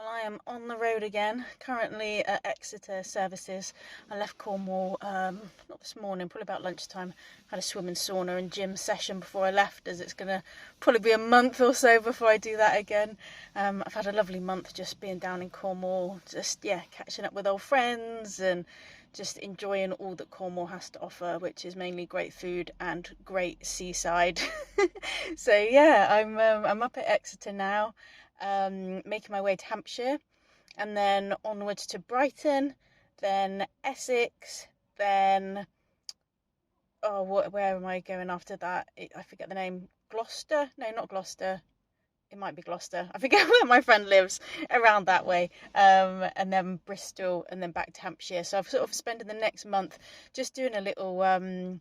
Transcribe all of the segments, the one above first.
Well, I am on the road again, currently at Exeter Services. I left Cornwall, not this morning, probably about lunchtime. Had a swim and sauna and gym session before I left, as it's going to probably be a month or so before I do that again. I've had a lovely month just being down in Cornwall, just, catching up with old friends and just enjoying all that Cornwall has to offer, which is mainly great food and great seaside. So, I'm up at Exeter now. Making my way to Hampshire, and then onwards to Brighton, then Essex, then where am I going after that? I forget the name. Gloucester? No, not Gloucester. It might be Gloucester. I forget where my friend lives, around that way. And then Bristol, and then back to Hampshire. So I've sort of spending the next month just doing a little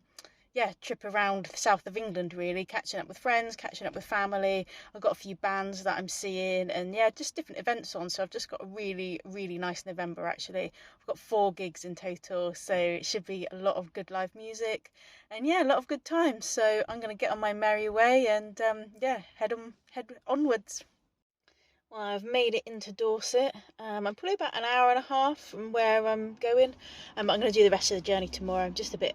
trip around the south of England, really, catching up with friends, catching up with family. I've got a few bands that I'm seeing, and just different events on. So I've just got a really, really nice November, actually. I've got 4 gigs in total, so it should be a lot of good live music and a lot of good times. So I'm going to get on my merry way and head onwards. Well, I've made it into Dorset. I'm probably about an hour and a half from where I'm going. I'm going to do the rest of the journey tomorrow. I'm just a bit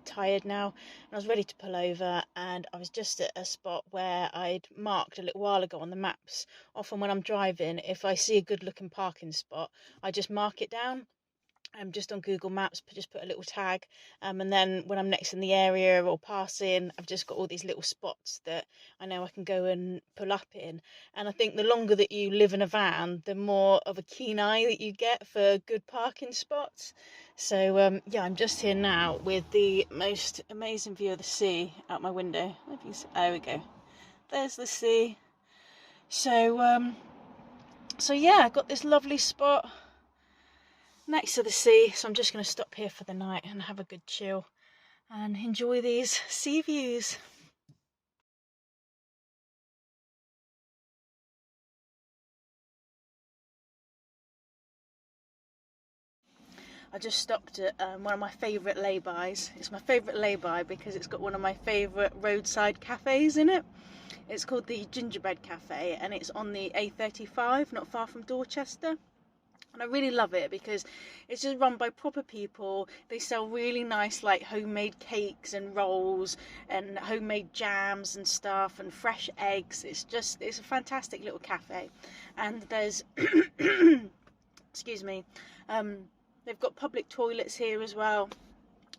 tired now, and I was ready to pull over. And I was just at a spot where I'd marked a little while ago on the maps. Often when I'm driving, if I see a good-looking parking spot, I just mark it down. Just on Google Maps, just put a little tag, and then when I'm next in the area or passing, I've just got all these little spots that I know I can go and pull up in. And I think the longer that you live in a van, the more of a keen eye that you get for good parking spots. So I'm just here now with the most amazing view of the sea out my window. There we go. There's the sea. So I've got this lovely spot next to the sea, so I'm just going to stop here for the night and have a good chill and enjoy these sea views. I just stopped at one of my favourite lay-bys. It's my favourite lay-by because it's got one of my favourite roadside cafes in it. It's called the Gingerbread Cafe, and it's on the A35, not far from Dorchester. And I really love it because it's just run by proper people. They sell really nice, like, homemade cakes and rolls and homemade jams and stuff and fresh eggs. It's a fantastic little cafe. And there's, excuse me, they've got public toilets here as well.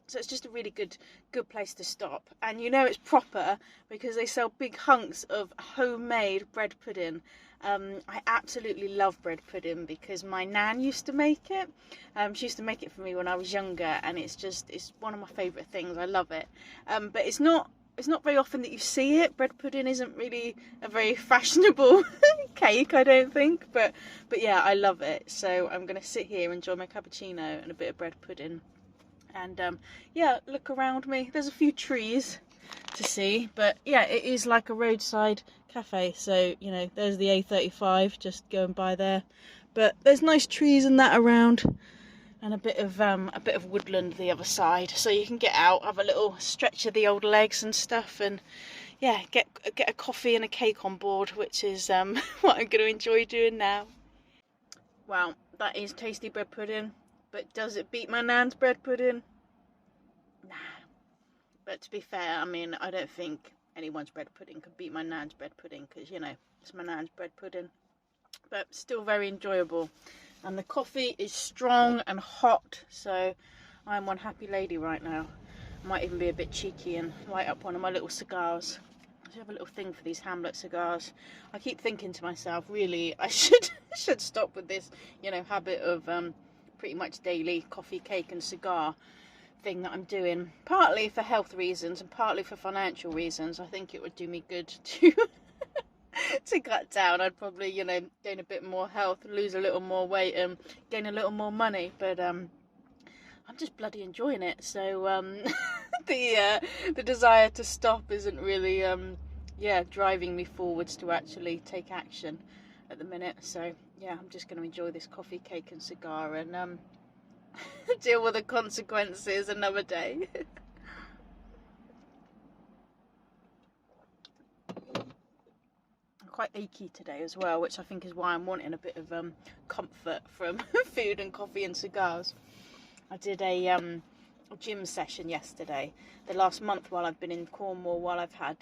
So it's just a really good place to stop. And it's proper because they sell big hunks of homemade bread pudding. I absolutely love bread pudding because my nan used to make it. She used to make it for me when I was younger, and it's one of my favourite things. I love it. But it's not very often that you see it. Bread pudding isn't really a very fashionable cake, I don't think. But I love it. So I'm going to sit here, enjoy my cappuccino and a bit of bread pudding. And look around me. There's a few trees to see, but it is like a roadside cafe. So there's the A35 just going by there, but there's nice trees and that around, and a bit of woodland the other side, so you can get out, have a little stretch of the old legs and stuff, and get a coffee and a cake on board, which is what I'm going to enjoy doing now. Wow, that is tasty bread pudding. But does it beat my nan's bread pudding? Nah. But to be fair, I mean, I don't think anyone's bread pudding could beat my nan's bread pudding because, it's my nan's bread pudding. But still very enjoyable. And the coffee is strong and hot, so I'm one happy lady right now. I might even be a bit cheeky and light up one of my little cigars. I have a little thing for these Hamlet cigars. I keep thinking to myself, really, I should stop with this, habit of pretty much daily coffee, cake and cigar thing that I'm doing, partly for health reasons and partly for financial reasons. I think it would do me good to to cut down. I'd probably gain a bit more health, lose a little more weight and gain a little more money, but I'm just bloody enjoying it. So the desire to stop isn't really driving me forwards to actually take action at the minute. So I'm just going to enjoy this coffee, cake and cigar and deal with the consequences another day. quite achy today as well, which I think is why I'm wanting a bit of comfort from food and coffee and cigars. I did a gym session yesterday. The last month while I've been in Cornwall, while I've had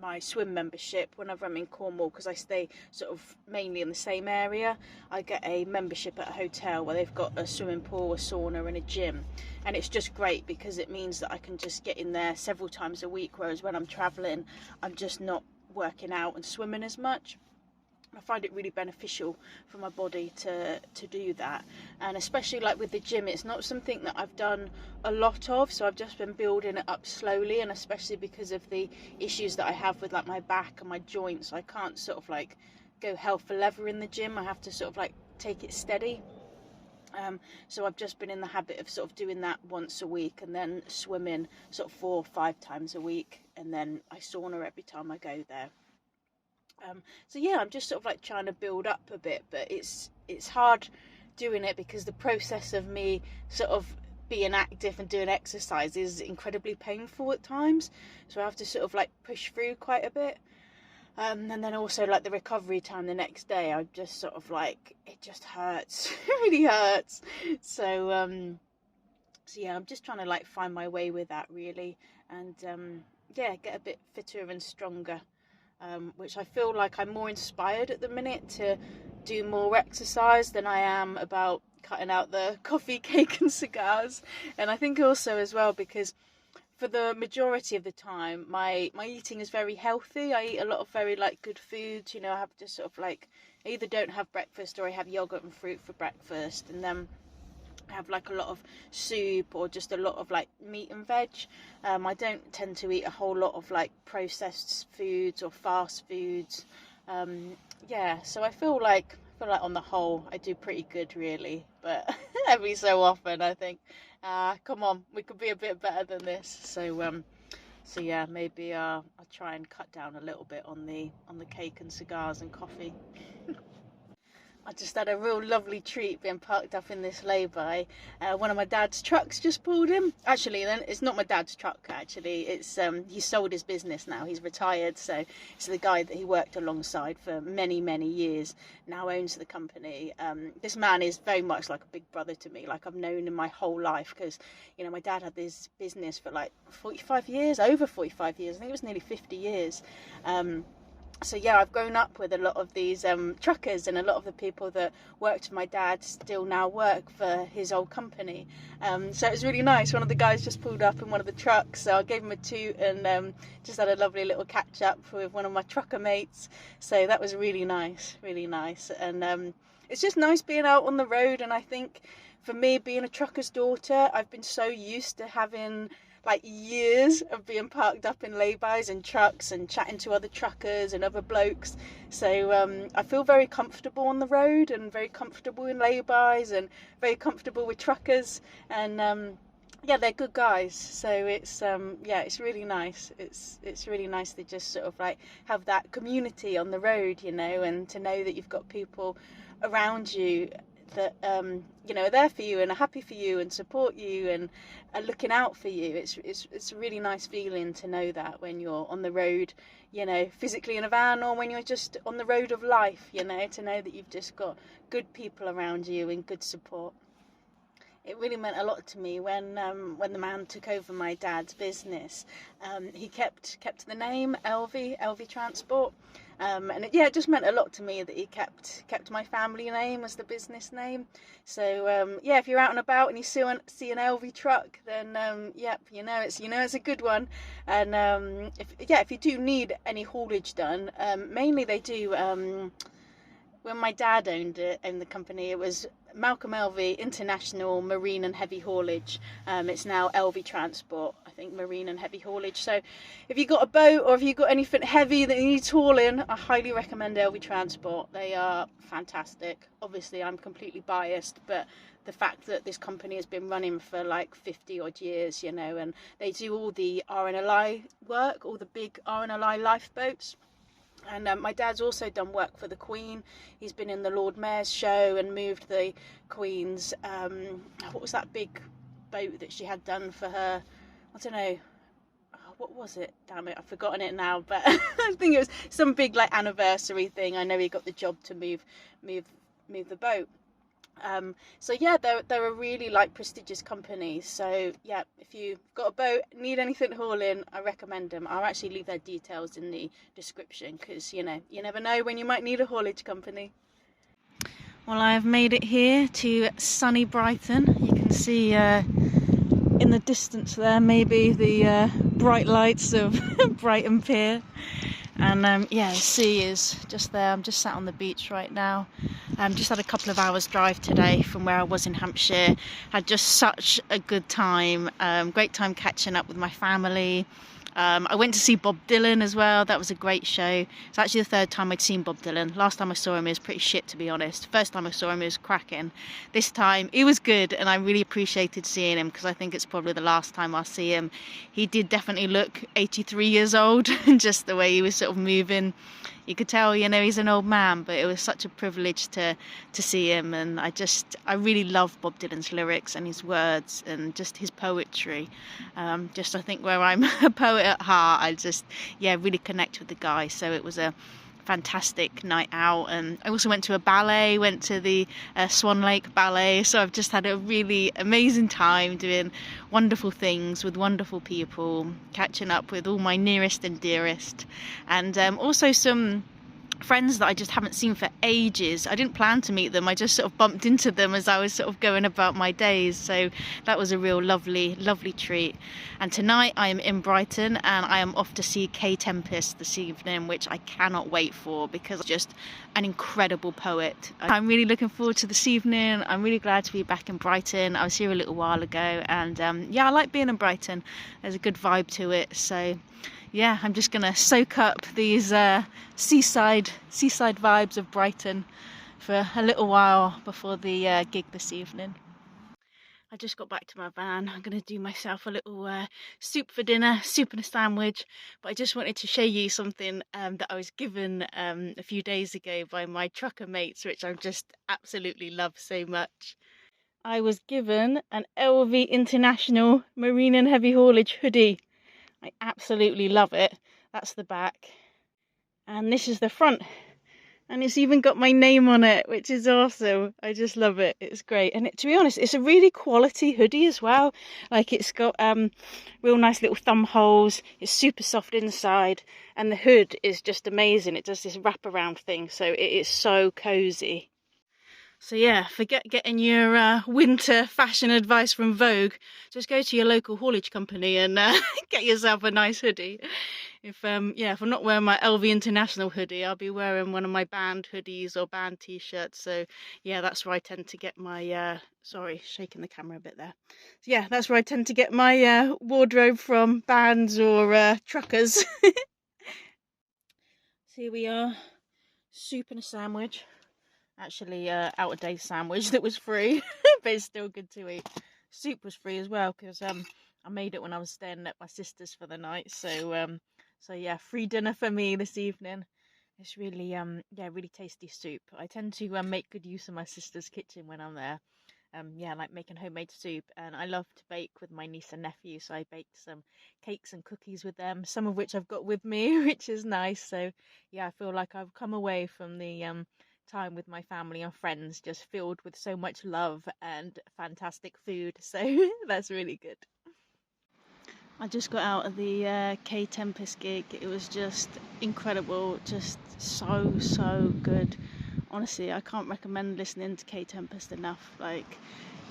my swim membership, whenever I'm in Cornwall, because I stay sort of mainly in the same area, I get a membership at a hotel where they've got a swimming pool, a sauna and a gym, and it's just great because it means that I can just get in there several times a week, whereas when I'm travelling I'm just not working out and swimming as much. I find it really beneficial for my body to do that, and especially like with the gym, it's not something that I've done a lot of, so I've just been building it up slowly, and especially because of the issues that I have with like my back and my joints, I can't sort of like go hell for leather in the gym. I have to sort of like take it steady. So I've just been in the habit of sort of doing that once a week, and then swimming sort of 4 or 5 times a week, and then I sauna every time I go there. So yeah, I'm just sort of like trying to build up a bit, but it's hard doing it because the process of me sort of being active and doing exercise is incredibly painful at times, so I have to sort of like push through quite a bit, and then also like the recovery time the next day, I just sort of like, it just hurts. It really hurts. So yeah, I'm just trying to like find my way with that really, and yeah, get a bit fitter and stronger. Which I feel like I'm more inspired at the minute to do more exercise than I am about cutting out the coffee, cake and cigars. And I think also as well because for the majority of the time my eating is very healthy. I eat a lot of very like good foods, you know. I have to sort of like, I either don't have breakfast or I have yogurt and fruit for breakfast, and then have like a lot of soup or just a lot of like meat and veg. I don't tend to eat a whole lot of like processed foods or fast foods. Yeah, so I feel like on the whole I do pretty good really, but every so often I think, come on, we could be a bit better than this. So yeah, maybe I'll try and cut down a little bit on the cake and cigars and coffee. I just had a real lovely treat being parked up in this lay-by. One of my dad's trucks just pulled in. Actually, then it's not my dad's truck. Actually, it's he sold his business now. He's retired, so it's the guy that he worked alongside for many years now owns the company. This man is very much like a big brother to me. Like I've known him my whole life because, you know, my dad had this business for like 45 years, over 45 years. I think it was nearly 50 years. So yeah, I've grown up with a lot of these truckers, and a lot of the people that worked for my dad still now work for his old company. So it was really nice. One of the guys just pulled up in one of the trucks, so I gave him a toot and just had a lovely little catch up with one of my trucker mates. So that was really nice, and it's just nice being out on the road. And I think for me, being a trucker's daughter, I've been so used to having like years of being parked up in laybys and trucks and chatting to other truckers and other blokes. So I feel very comfortable on the road and very comfortable in laybys and very comfortable with truckers, and yeah, they're good guys. So it's yeah, it's really nice. It's really nice to just sort of like have that community on the road, you know, and to know that you've got people around you that you know, are there for you and are happy for you and support you and are looking out for you. It's a really nice feeling to know that when you're on the road, you know, physically in a van, or when you're just on the road of life, you know, to know that you've just got good people around you and good support. It really meant a lot to me when the man took over my dad's business. He kept the name Elvy Transport, and it just meant a lot to me that he kept my family name as the business name. So yeah, if you're out and about and you see an Elvy truck, then yep, you know it's a good one. And if you do need any haulage done, mainly they do. When my dad owned the company, it was Malcolm Elvy International Marine and Heavy Haulage. It's now Elvy Transport, I think, Marine and Heavy Haulage. So if you've got a boat or if you've got anything heavy that needs hauling, I highly recommend Elvy Transport. They are fantastic. Obviously, I'm completely biased, but the fact that this company has been running for like 50 odd years, you know, and they do all the RNLI work, all the big RNLI lifeboats. And my dad's also done work for the Queen. He's been in the Lord Mayor's show and moved the Queen's, what was that big boat that she had done for her? I don't know. what was it? Damn it, I've forgotten it now. But I think it was some big like anniversary thing. I know he got the job to move the boat. So yeah, they're a really like prestigious company. So yeah, if you've got a boat, need anything hauling, I recommend them. I'll actually leave their details in the description, because you know, you never know when you might need a haulage company. Well, I have made it here to sunny Brighton. You can see in the distance there maybe the bright lights of Brighton Pier. And yeah, the sea is just there. I'm just sat on the beach right now. Just had a couple of hours drive today from where I was in Hampshire. Had just such a good time. Great time catching up with my family. I went to see Bob Dylan as well. That was a great show. It's actually the third time I'd seen Bob Dylan. Last time I saw him, he was pretty shit, to be honest. First time I saw him, he was cracking. This time, he was good, and I really appreciated seeing him, because I think it's probably the last time I'll see him. He did definitely look 83 years old, just the way he was sort of moving. You could tell, you know, he's an old man, but it was such a privilege to see him. And I really love Bob Dylan's lyrics and his words and just his poetry. I think where I'm a poet at heart, I really connect with the guy. So it was a fantastic night out. And I also went to a ballet, went to the Swan Lake Ballet. So I've just had a really amazing time doing wonderful things with wonderful people, catching up with all my nearest and dearest, and also some friends that I just haven't seen for ages. I didn't plan to meet them, I just sort of bumped into them as I was sort of going about my days, so that was a real lovely treat. And tonight I am in Brighton and I am off to see Kae Tempest this evening, which I cannot wait for, because just an incredible poet. I'm really looking forward to this evening. I'm really glad to be back in Brighton. I was here a little while ago, and yeah, I like being in Brighton. There's a good vibe to it, so yeah, I'm just gonna soak up these seaside vibes of Brighton for a little while before the gig this evening. I just got back to my van. I'm gonna do myself a little soup for dinner, soup and a sandwich. But I just wanted to show you something that I was given a few days ago by my trucker mates, which I just absolutely love so much. I was given an Elvy International marine and heavy haulage hoodie. I absolutely love it. That's the back. And this is the front. And it's even got my name on it, which is awesome. I just love it. It's great. And to be honest, it's a really quality hoodie as well. Like, it's got real nice little thumb holes. It's super soft inside. And the hood is just amazing. It does this wraparound thing. So it is so cozy. So yeah, forget getting your winter fashion advice from Vogue. Just go to your local haulage company and get yourself a nice hoodie. If I'm not wearing my Elvy International hoodie, I'll be wearing one of my band hoodies or band t-shirts. So yeah, that's where I tend to get my sorry, shaking the camera a bit there. So yeah, that's where I tend to get my wardrobe from, bands or truckers. So here we are, soup and a sandwich. Actually out of date sandwich that was free, but it's still good to eat. Soup was free as well, because I made it when I was staying at my sister's for the night. So yeah, free dinner for me this evening. It's really really tasty soup. I tend to make good use of my sister's kitchen when I'm there. Yeah, like making homemade soup, and I love to bake with my niece and nephew, so I baked some cakes and cookies with them, some of which I've got with me, which is nice. So yeah, I feel like I've come away from the time with my family and friends just filled with so much love and fantastic food, so that's really good. I just got out of the Kae Tempest gig. It was just incredible, just so good. Honestly, I can't recommend listening to Kae Tempest enough. Like,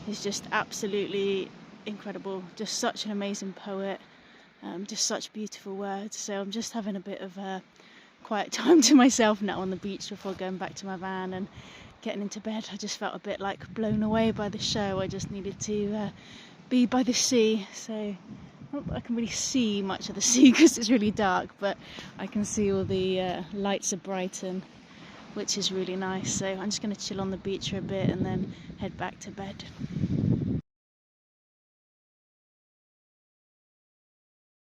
he's just absolutely incredible, just such an amazing poet, just such beautiful words. So I'm just having a bit of a quiet time to myself now on the beach before going back to my van and getting into bed. I just felt a bit like blown away by the show. I just needed to be by the sea. So not that I can really see much of the sea because it's really dark, but I can see all the lights of Brighton, which is really nice. So I'm just going to chill on the beach for a bit and then head back to bed.